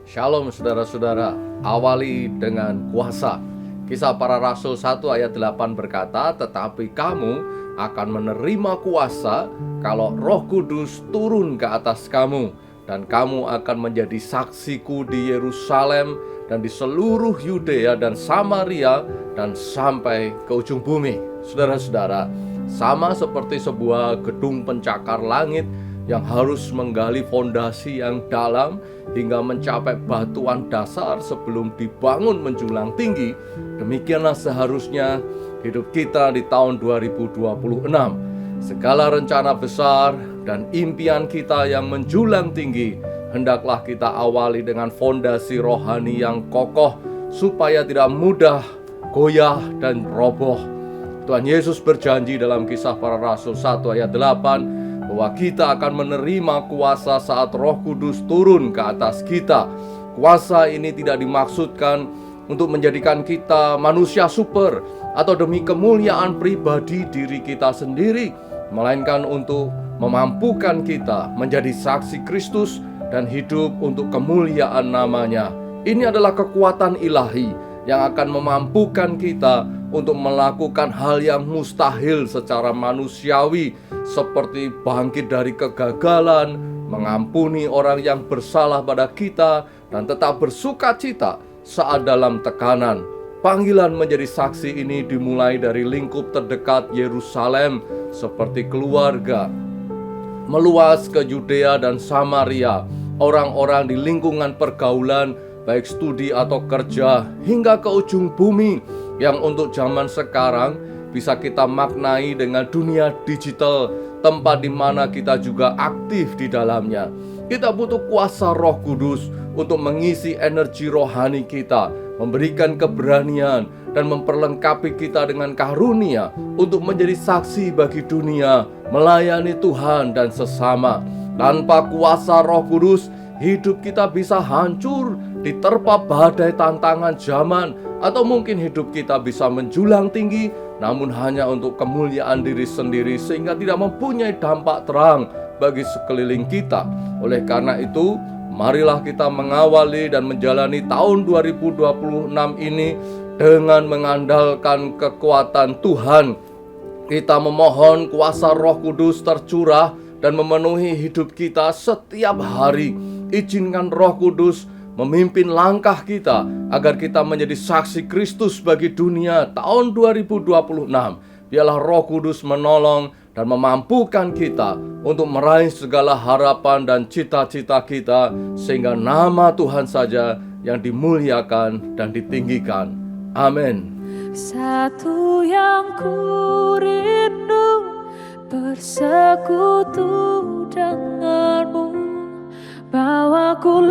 Shalom saudara-saudara, awali dengan kuasa. Kisah Para Rasul 1 ayat 8 berkata, tetapi kamu akan menerima kuasa kalau Roh Kudus turun ke atas kamu, dan kamu akan menjadi saksiku di Yerusalem dan di seluruh Yudea dan Samaria dan sampai ke ujung bumi. Saudara-saudara, sama seperti sebuah gedung pencakar langit yang harus menggali fondasi yang dalam hingga mencapai batuan dasar sebelum dibangun menjulang tinggi, demikianlah seharusnya hidup kita di tahun 2026. Segala rencana besar dan impian kita yang menjulang tinggi, hendaklah kita awali dengan fondasi rohani yang kokoh supaya tidak mudah goyah dan roboh. Tuhan Yesus berjanji dalam Kisah Para Rasul 1 ayat 8 bahwa kita akan menerima kuasa saat Roh Kudus turun ke atas kita. Kuasa ini tidak dimaksudkan untuk menjadikan kita manusia super atau demi kemuliaan pribadi diri kita sendiri, melainkan untuk memampukan kita menjadi saksi Kristus dan hidup untuk kemuliaan namanya. Ini adalah kekuatan ilahi yang akan memampukan kita untuk melakukan hal yang mustahil secara manusiawi, seperti bangkit dari kegagalan, mengampuni orang yang bersalah pada kita, dan tetap bersukacita saat dalam tekanan. Panggilan menjadi saksi ini dimulai dari lingkup terdekat Yerusalem seperti keluarga, meluas ke Yudea dan Samaria, orang-orang di lingkungan pergaulan, baik studi atau kerja, hingga ke ujung bumi, yang untuk zaman sekarang bisa kita maknai dengan dunia digital, tempat di mana kita juga aktif di dalamnya. Kita butuh kuasa Roh Kudus untuk mengisi energi rohani kita, memberikan keberanian, dan memperlengkapi kita dengan karunia untuk menjadi saksi bagi dunia, melayani Tuhan dan sesama. Tanpa kuasa Roh Kudus, hidup kita bisa hancur, diterpa badai tantangan zaman, atau mungkin hidup kita bisa menjulang tinggi, namun hanya untuk kemuliaan diri sendiri sehingga tidak mempunyai dampak terang bagi sekeliling kita. Oleh karena itu, marilah kita mengawali dan menjalani tahun 2026 ini dengan mengandalkan kekuatan Tuhan. Kita memohon kuasa Roh Kudus tercurah dan memenuhi hidup kita setiap hari. Izinkan Roh Kudus memimpin langkah kita agar kita menjadi saksi Kristus bagi dunia tahun 2026. Biarlah Roh Kudus menolong dan memampukan kita untuk meraih segala harapan dan cita-cita kita, sehingga nama Tuhan saja yang dimuliakan dan ditinggikan. Amin. Satu yang ku rindu, bersekutu denganmu, bawaku